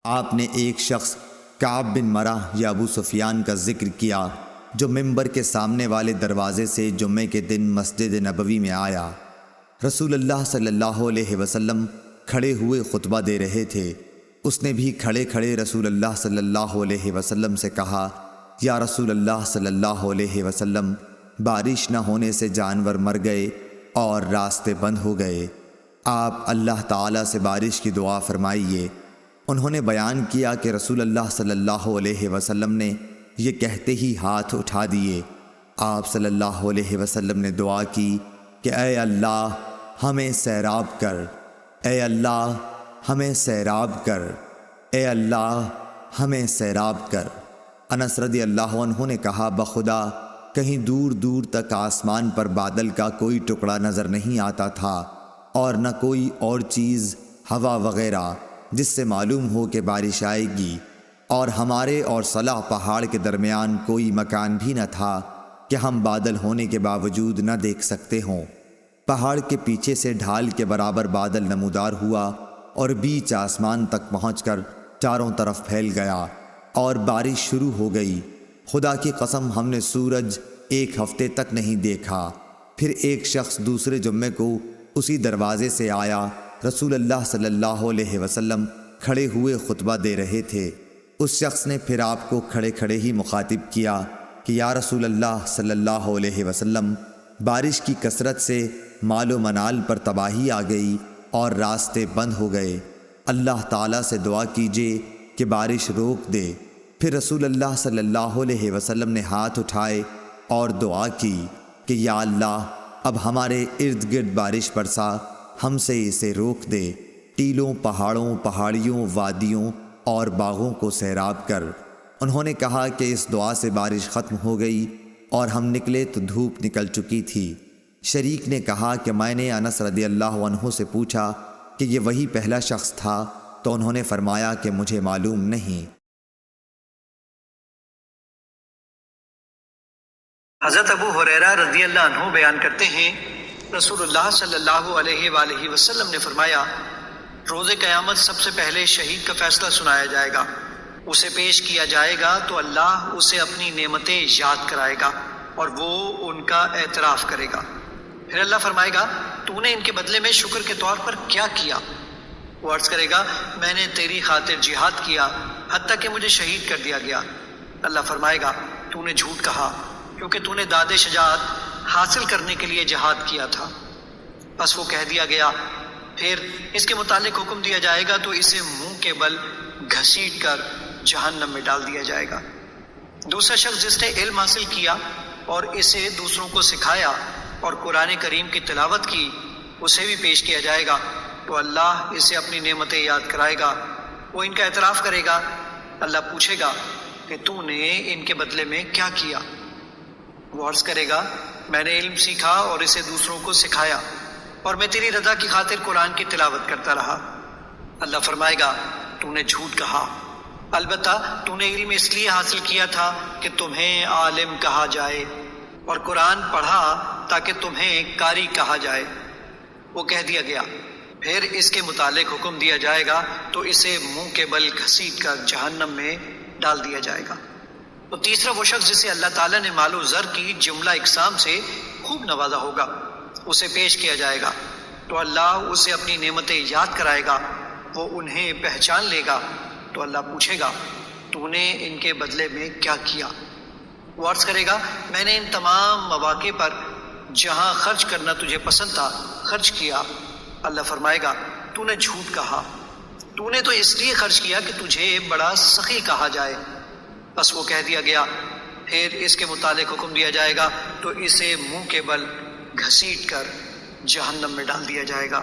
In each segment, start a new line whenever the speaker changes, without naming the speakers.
آپ نے ایک شخص کعب بن مرہ یا ابو سفیان کا ذکر کیا جو ممبر کے سامنے والے دروازے سے جمعے کے دن مسجد نبوی میں آیا۔ رسول اللہ صلی اللہ علیہ وسلم کھڑے ہوئے خطبہ دے رہے تھے۔ اس نے بھی کھڑے کھڑے رسول اللہ صلی اللہ علیہ وسلم سے کہا، یا رسول اللہ صلی اللہ علیہ وسلم، بارش نہ ہونے سے جانور مر گئے اور راستے بند ہو گئے، آپ اللہ تعالیٰ سے بارش کی دعا فرمائیے۔ انہوں نے بیان کیا کہ رسول اللہ صلی اللہ علیہ وسلم نے یہ کہتے ہی ہاتھ اٹھا دیے۔ آپ صلی اللہ علیہ وسلم نے دعا کی کہ اے اللہ ہمیں سیراب کر، اے اللہ ہمیں سیراب کر، اے اللہ ہمیں سیراب کر۔ انس رضی اللہ عنہ نے کہا، بخدا کہیں دور دور تک آسمان پر بادل کا کوئی ٹکڑا نظر نہیں آتا تھا اور نہ کوئی اور چیز، ہوا وغیرہ، جس سے معلوم ہو کہ بارش آئے گی، اور ہمارے اور صلح پہاڑ کے درمیان کوئی مکان بھی نہ تھا کہ ہم بادل ہونے کے باوجود نہ دیکھ سکتے ہوں۔ پہاڑ کے پیچھے سے ڈھال کے برابر بادل نمودار ہوا اور بیچ آسمان تک پہنچ کر چاروں طرف پھیل گیا اور بارش شروع ہو گئی۔ خدا کی قسم ہم نے سورج ایک ہفتے تک نہیں دیکھا۔ پھر ایک شخص دوسرے جمعے کو اسی دروازے سے آیا۔ رسول اللہ صلی اللہ علیہ وسلم کھڑے ہوئے خطبہ دے رہے تھے۔ اس شخص نے پھر آپ کو کھڑے کھڑے ہی مخاطب کیا کہ یا رسول اللہ صلی اللہ علیہ وسلم، بارش کی کثرت سے مال و منال پر تباہی آ گئی اور راستے بند ہو گئے، اللہ تعالیٰ سے دعا کیجیے کہ بارش روک دے۔ پھر رسول اللہ صلی اللہ علیہ وسلم نے ہاتھ اٹھائے اور دعا کی کہ یا اللہ اب ہمارے ارد گرد بارش برسا، ہم سے اسے روک دے، ٹیلوں، پہاڑوں، پہاڑیوں، وادیوں اور باغوں کو سیراب کر۔ انہوں نے کہا کہ اس دعا سے بارش ختم ہو گئی اور ہم نکلے تو دھوپ نکل چکی تھی۔ شریک نے کہا کہ میں نے انس رضی اللہ عنہ سے پوچھا کہ یہ وہی پہلا شخص تھا، تو انہوں نے فرمایا کہ مجھے معلوم نہیں۔
حضرت ابو ہریرہ رضی اللہ عنہ بیان کرتے ہیں، رسول اللہ صلی اللہ علیہ وآلہ وسلم نے فرمایا، روز قیامت سب سے پہلے شہید کا فیصلہ سنایا جائے گا، اسے پیش کیا جائے گا تو اللہ اسے اپنی نعمتیں یاد کرائے گا اور وہ ان کا اعتراف کرے گا۔ پھر اللہ فرمائے گا، تو نے ان کے بدلے میں شکر کے طور پر کیا کیا؟ وہ عرض کرے گا، میں نے تیری خاطر جہاد کیا حتیٰ کہ مجھے شہید کر دیا گیا۔ اللہ فرمائے گا، تو نے جھوٹ کہا کیونکہ تو نے داد شجاعت حاصل کرنے کے لیے جہاد کیا تھا۔ بس وہ کہہ دیا گیا۔ پھر اس کے متعلق حکم دیا جائے گا تو اسے منہ کے بل گھسیٹ کر جہنم میں ڈال دیا جائے گا۔ دوسرا شخص جس نے علم حاصل کیا اور اسے دوسروں کو سکھایا اور قرآن کریم کی تلاوت کی، اسے بھی پیش کیا جائے گا تو اللہ اسے اپنی نعمتیں یاد کرائے گا، وہ ان کا اعتراف کرے گا۔ اللہ پوچھے گا کہ تو نے ان کے بدلے میں کیا کیا؟ وہ عرض کرے گا، میں نے علم سیکھا اور اسے دوسروں کو سکھایا اور میں تیری رضا کی خاطر قرآن کی تلاوت کرتا رہا۔ اللہ فرمائے گا، تو نے جھوٹ کہا، البتہ تو نے علم اس لیے حاصل کیا تھا کہ تمہیں عالم کہا جائے اور قرآن پڑھا تاکہ تمہیں قاری کہا جائے۔ وہ کہہ دیا گیا۔ پھر اس کے متعلق حکم دیا جائے گا تو اسے منہ کے بل گھسیٹ کر جہنم میں ڈال دیا جائے گا۔ تو تیسرا وہ شخص جسے اللہ تعالیٰ نے مال و زر کی جملہ اقسام سے خوب نوازا ہوگا، اسے پیش کیا جائے گا تو اللہ اسے اپنی نعمتیں یاد کرائے گا، وہ انہیں پہچان لے گا تو اللہ پوچھے گا، تو نے ان کے بدلے میں کیا کیا؟ وہ عرض کرے گا، میں نے ان تمام مواقع پر جہاں خرچ کرنا تجھے پسند تھا خرچ کیا۔ اللہ فرمائے گا، تو نے جھوٹ کہا، تو نے تو اس لیے خرچ کیا کہ تجھے بڑا سخی کہا جائے۔ بس وہ کہہ دیا گیا۔ پھر اس کے متعلق حکم دیا جائے گا تو اسے منہ کے بل گھسیٹ کر جہنم میں ڈال دیا جائے گا۔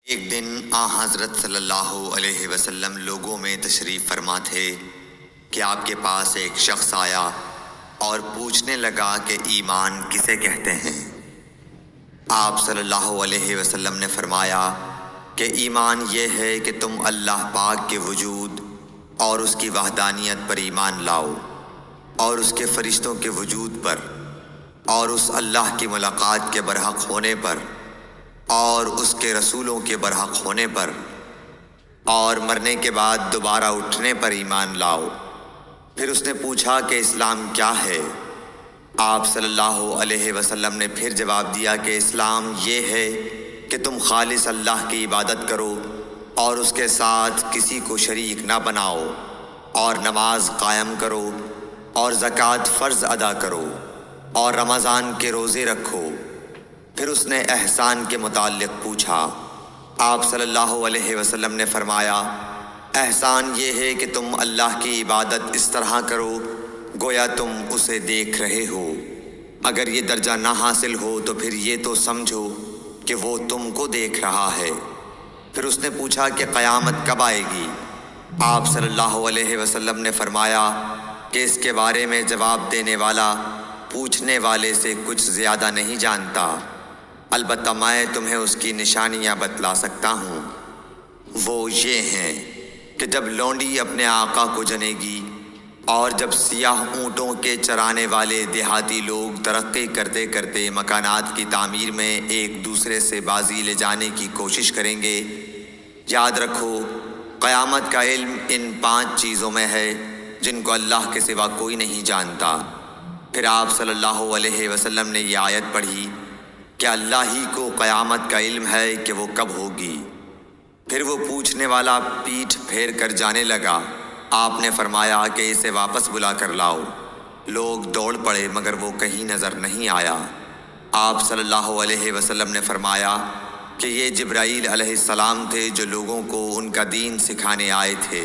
ایک دن حضرت صلی اللہ علیہ وسلم لوگوں میں تشریف فرما تھے کہ آپ کے پاس ایک شخص آیا اور پوچھنے لگا کہ ایمان کسے کہتے ہیں؟ آپ صلی اللہ علیہ وسلم نے فرمایا کہ ایمان یہ ہے کہ تم اللہ پاک کے وجود اور اس کی وحدانیت پر ایمان لاؤ اور اس کے فرشتوں کے وجود پر اور اس اللہ کی ملاقات کے برحق ہونے پر اور اس کے رسولوں کے برحق ہونے پر اور مرنے کے بعد دوبارہ اٹھنے پر ایمان لاؤ۔ پھر اس نے پوچھا کہ اسلام کیا ہے؟ آپ صلی اللہ علیہ وسلم نے پھر جواب دیا کہ اسلام یہ ہے کہ تم خالص اللہ کی عبادت کرو اور اس کے ساتھ کسی کو شریک نہ بناؤ، اور نماز قائم کرو اور زکوٰۃ فرض ادا کرو اور رمضان کے روزے رکھو۔ پھر اس نے احسان کے متعلق پوچھا۔ آپ صلی اللہ علیہ وسلم نے فرمایا، احسان یہ ہے کہ تم اللہ کی عبادت اس طرح کرو گویا تم اسے دیکھ رہے ہو۔ اگر یہ درجہ نہ حاصل ہو تو پھر یہ تو سمجھو کہ وہ تم کو دیکھ رہا ہے۔ پھر اس نے پوچھا کہ قیامت کب آئے گی؟ آپ صلی اللہ علیہ وسلم نے فرمایا کہ اس کے بارے میں جواب دینے والا پوچھنے والے سے کچھ زیادہ نہیں جانتا، البتہ میں تمہیں اس کی نشانیاں بتلا سکتا ہوں۔ وہ یہ ہیں کہ جب لونڈی اپنے آقا کو جنے گی اور جب سیاہ اونٹوں کے چرانے والے دیہاتی لوگ ترقی کرتے کرتے مکانات کی تعمیر میں ایک دوسرے سے بازی لے جانے کی کوشش کریں گے، یاد رکھو قیامت کا علم ان 5 چیزوں میں ہے جن کو اللہ کے سوا کوئی نہیں جانتا۔ پھر آپ صلی اللہ علیہ وسلم نے یہ آیت پڑھی کہ اللہ ہی کو قیامت کا علم ہے کہ وہ کب ہوگی۔ پھر وہ پوچھنے والا پیٹھ پھیر کر جانے لگا۔ آپ نے فرمایا کہ اسے واپس بلا کر لاؤ۔ لوگ دوڑ پڑے مگر وہ کہیں نظر نہیں آیا۔ آپ صلی اللہ علیہ وسلم نے فرمایا کہ یہ جبرائیل علیہ السلام تھے جو لوگوں کو ان کا دین سکھانے آئے تھے۔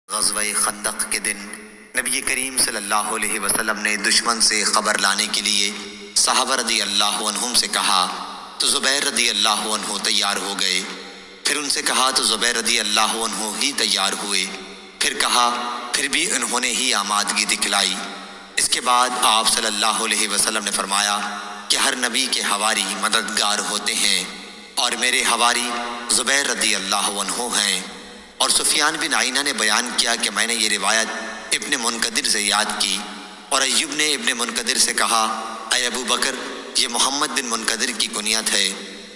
غزوہ خندق کے دن نبی کریم صلی اللہ علیہ وسلم نے دشمن سے خبر لانے کے لیے صحابہ رضی اللہ عنہم سے کہا تو زبیر رضی اللہ عنہ تیار ہو گئے۔ پھر ان سے کہا تو زبیر رضی اللہ عنہ ہی تیار ہوئے۔ پھر کہا پھر بھی انہوں نے ہی آمادگی دکھلائی۔ اس کے بعد آپ صلی اللہ علیہ وسلم نے فرمایا کہ ہر نبی کے حواری مددگار ہوتے ہیں اور میرے حواری زبیر رضی اللہ عنہ ہیں۔ اور سفیان بن عینہ نے بیان کیا کہ میں نے یہ روایت ابن منقدر سے یاد کی، اور ایوب نے ابن منقدر سے کہا اے ابو بکر، یہ محمد بن منقدر کی کنیت ہے،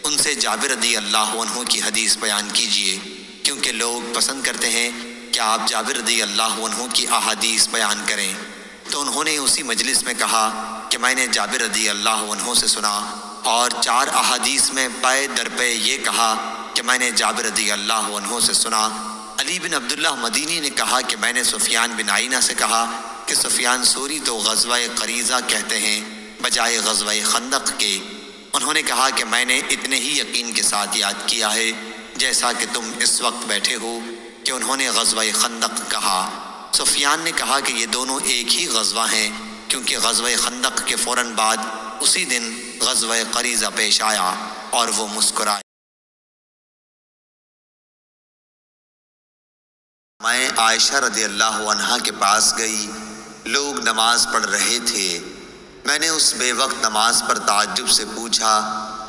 ان سے جابر رضی اللہ عنہ کی حدیث بیان کیجیے، کیونکہ لوگ پسند کرتے ہیں کہ آپ جابر رضی اللہ عنہ کی احادیث بیان کریں۔ تو انہوں نے اسی مجلس میں کہا کہ میں نے جابر رضی اللہ عنہ سے سنا، اور 4 احادیث میں پے در پے یہ کہا کہ میں نے جابر رضی اللہ عنہ سے سنا۔ علی بن عبداللہ مدینی نے کہا کہ میں نے سفیان بن عینہ سے کہا کہ سفیان ثوری تو غزوہ قریظہ کہتے ہیں بجائے غزوہ خندق کے۔ انہوں نے کہا کہ میں نے اتنے ہی یقین کے ساتھ یاد کیا ہے جیسا کہ تم اس وقت بیٹھے ہو کہ انہوں نے غزوہ خندق کہا۔ سفیان نے کہا کہ یہ دونوں ایک ہی غزوہ ہیں، کیونکہ غزوہ خندق کے فوراً بعد اسی دن غزوہ قریظہ پیش آیا، اور وہ مسکرائے۔ میں عائشہ رضی اللہ عنہا کے پاس گئی، لوگ نماز پڑھ رہے تھے۔ میں نے اس بے وقت نماز پر تعجب سے پوچھا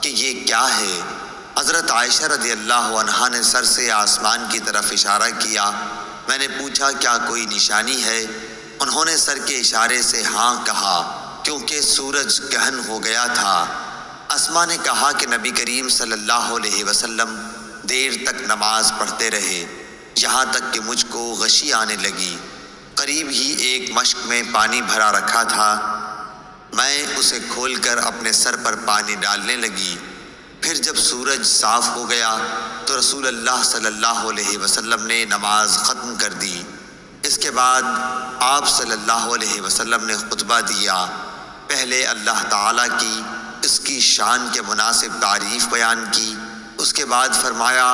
کہ یہ کیا ہے؟ حضرت عائشہ رضی اللہ عنہا نے سر سے آسمان کی طرف اشارہ کیا۔ میں نے پوچھا کیا کوئی نشانی ہے؟ انہوں نے سر کے اشارے سے ہاں کہا، کیونکہ سورج گہن ہو گیا تھا۔ اسما نے کہا کہ نبی کریم صلی اللہ علیہ وسلم دیر تک نماز پڑھتے رہے، یہاں تک کہ مجھ کو غشی آنے لگی۔ قریب ہی ایک مشک میں پانی بھرا رکھا تھا، میں اسے کھول کر اپنے سر پر پانی ڈالنے لگی۔ پھر جب سورج صاف ہو گیا تو رسول اللہ صلی اللہ علیہ وسلم نے نماز ختم کر دی۔ اس کے بعد آپ صلی اللہ علیہ وسلم نے خطبہ دیا۔ پہلے اللہ تعالیٰ کی اس کی شان کے مناسب تعریف بیان کی، اس کے بعد فرمایا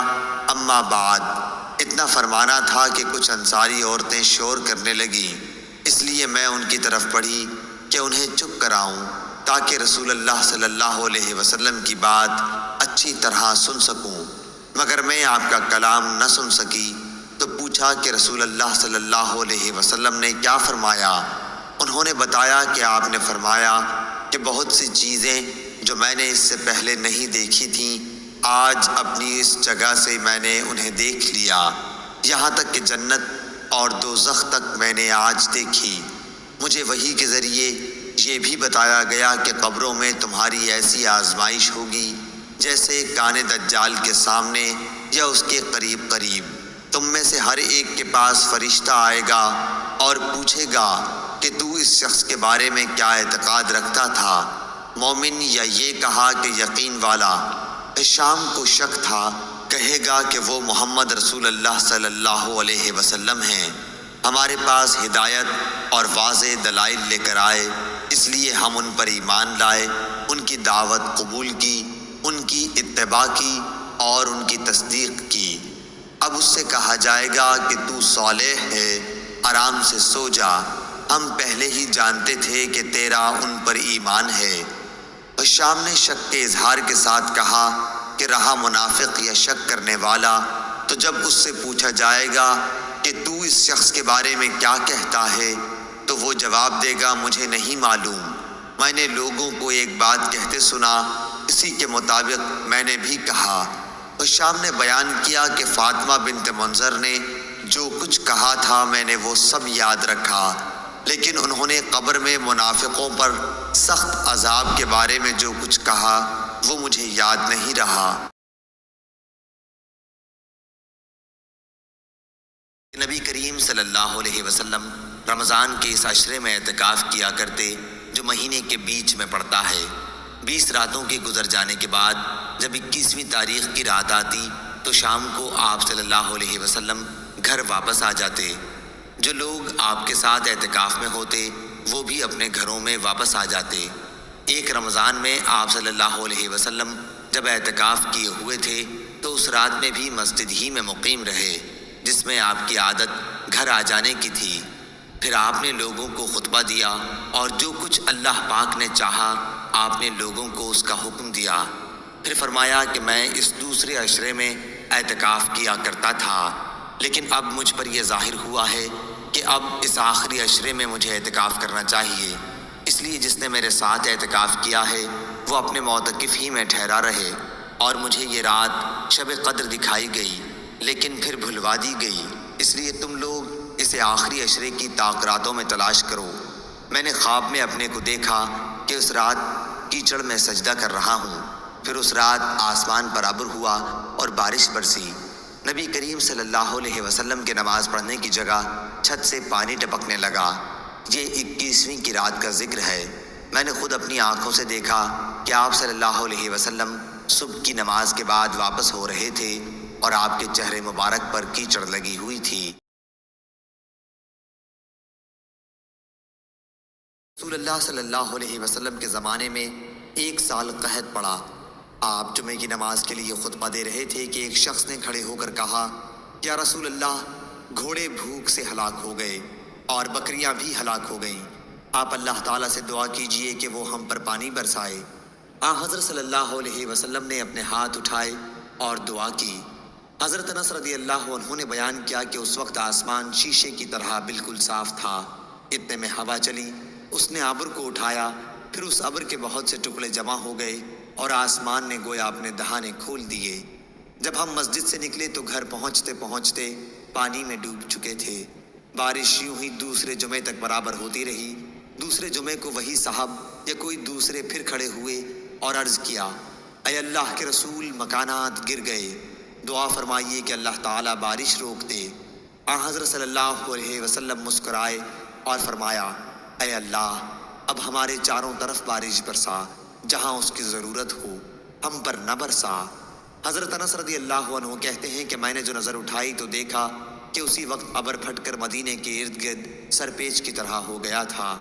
اما بعد۔ اتنا فرمانا تھا کہ کچھ انصاری عورتیں شور کرنے لگیں، اس لیے میں ان کی طرف پڑھی کہ انہیں چپ کراؤں تاکہ رسول اللہ صلی اللہ علیہ وسلم کی بات اچھی طرح سن سکوں، مگر میں آپ کا کلام نہ سن سکی۔ تو پوچھا کہ رسول اللہ صلی اللہ علیہ وسلم نے کیا فرمایا؟ انہوں نے بتایا کہ آپ نے فرمایا کہ بہت سی چیزیں جو میں نے اس سے پہلے نہیں دیکھی تھیں، آج اپنی اس جگہ سے میں نے انہیں دیکھ لیا، یہاں تک کہ جنت اور دوزخ تک میں نے آج دیکھی۔ مجھے وحی کے ذریعے یہ بھی بتایا گیا کہ قبروں میں تمہاری ایسی آزمائش ہوگی جیسے کان دجال کے سامنے یا اس کے قریب قریب۔ تم میں سے ہر ایک کے پاس فرشتہ آئے گا اور پوچھے گا کہ تو اس شخص کے بارے میں کیا اعتقاد رکھتا تھا، مومن یا یہ کہا کہ یقین والا؟ شام کو شک تھا، کہے گا کہ وہ محمد رسول اللہ صلی اللہ علیہ وسلم ہیں، ہمارے پاس ہدایت اور واضح دلائل لے کر آئے، اس لیے ہم ان پر ایمان لائے، ان کی دعوت قبول کی، ان کی اتباع کی اور ان کی تصدیق کی۔ اب اس سے کہا جائے گا کہ تو صالح ہے، آرام سے سو جا، ہم پہلے ہی جانتے تھے کہ تیرا ان پر ایمان ہے۔ شام نے شک کے اظہار کے ساتھ کہا کہ رہا منافق یا شک کرنے والا، تو جب اس سے پوچھا جائے گا کہ تو اس شخص کے بارے میں کیا کہتا ہے، تو وہ جواب دے گا مجھے نہیں معلوم، میں نے لوگوں کو ایک بات کہتے سنا، اسی کے مطابق میں نے بھی کہا۔ شام نے بیان کیا کہ فاطمہ بنت منظر نے جو کچھ کہا تھا میں نے وہ سب یاد رکھا، لیکن انہوں نے قبر میں منافقوں پر سخت عذاب کے بارے میں جو کچھ کہا وہ مجھے یاد نہیں رہا۔ نبی کریم صلی اللہ علیہ وسلم رمضان کے اس عشرے میں اعتکاف کیا کرتے جو مہینے کے بیچ میں پڑتا ہے۔ 20 راتوں کے گزر جانے کے بعد جب 21ویں تاریخ کی رات آتی تو شام کو آپ صلی اللہ علیہ وسلم گھر واپس آ جاتے۔ جو لوگ آپ کے ساتھ اعتکاف میں ہوتے وہ بھی اپنے گھروں میں واپس آ جاتے۔ ایک رمضان میں آپ صلی اللہ علیہ وسلم جب اعتکاف کیے ہوئے تھے تو اس رات میں بھی مسجد ہی میں مقیم رہے، جس میں آپ کی عادت گھر آ جانے کی تھی۔ پھر آپ نے لوگوں کو خطبہ دیا اور جو کچھ اللہ پاک نے چاہا آپ نے لوگوں کو اس کا حکم دیا۔ پھر فرمایا کہ میں اس دوسرے عشرے میں اعتکاف کیا کرتا تھا، لیکن اب مجھ پر یہ ظاہر ہوا ہے کہ اب اس آخری عشرے میں مجھے اعتکاف کرنا چاہیے، اس لیے جس نے میرے ساتھ اعتکاف کیا ہے وہ اپنے معتکف ہی میں ٹھہرا رہے۔ اور مجھے یہ رات شب قدر دکھائی گئی لیکن پھر بھلوا دی گئی، اس لیے تم لوگ اسے آخری عشرے کی طاقراتوں میں تلاش کرو۔ میں نے خواب میں اپنے کو دیکھا کہ اس رات کیچڑ میں سجدہ کر رہا ہوں، پھر اس رات آسمان پر ابر ہوا اور بارش برسی۔ نبی کریم صلی اللہ علیہ وسلم کے نماز پڑھنے کی جگہ چھت سے پانی ٹپکنے لگا۔ یہ 21ویں کی رات کا ذکر ہے۔ میں نے خود اپنی آنکھوں سے دیکھا کہ آپ صلی اللہ علیہ وسلم صبح کی نماز کے بعد واپس ہو رہے تھے اور آپ کے چہرے مبارک پر کیچڑ لگی ہوئی تھی۔ رسول اللہ صلی اللہ علیہ وسلم کے زمانے میں 1 سال قحط پڑا۔ آپ جمعے کی نماز کے لیے خطبہ دے رہے تھے کہ ایک شخص نے کھڑے ہو کر کہا، یا رسول اللہ، گھوڑے بھوک سے ہلاک ہو گئے اور بکریاں بھی ہلاک ہو گئیں، آپ اللہ تعالیٰ سے دعا کیجئے کہ وہ ہم پر پانی برسائے۔ حضرت صلی اللہ علیہ وسلم نے اپنے ہاتھ اٹھائے اور دعا کی۔ حضرت انس رضی اللہ عنہ نے بیان کیا کہ اس وقت آسمان شیشے کی طرح بالکل صاف تھا۔ اتنے میں ہوا چلی، اس نے ابر کو اٹھایا، پھر اس ابر کے بہت سے ٹکڑے جمع ہو گئے اور آسمان نے گویا اپنے دہانے کھول دیے۔ جب ہم مسجد سے نکلے تو گھر پہنچتے پہنچتے پانی میں ڈوب چکے تھے۔ بارش یوں ہی دوسرے جمعے تک برابر ہوتی رہی۔ دوسرے جمعے کو وہی صاحب یا کوئی دوسرے پھر کھڑے ہوئے اور عرض کیا، اے اللہ کے رسول، مکانات گر گئے، دعا فرمائیے کہ اللہ تعالیٰ بارش روک دے۔ حضرت صلی اللہ علیہ وسلم مسکرائے اور فرمایا، اے اللہ، اب ہمارے چاروں طرف بارش برسا، جہاں اس کی ضرورت ہو، ہم پر نہ برسا۔ حضرت انس رضی اللہ عنہ کہتے ہیں کہ میں نے جو نظر اٹھائی تو دیکھا کہ اسی وقت ابر پھٹ کر مدینے کے ارد گرد سرپیچ کی طرح ہو گیا تھا۔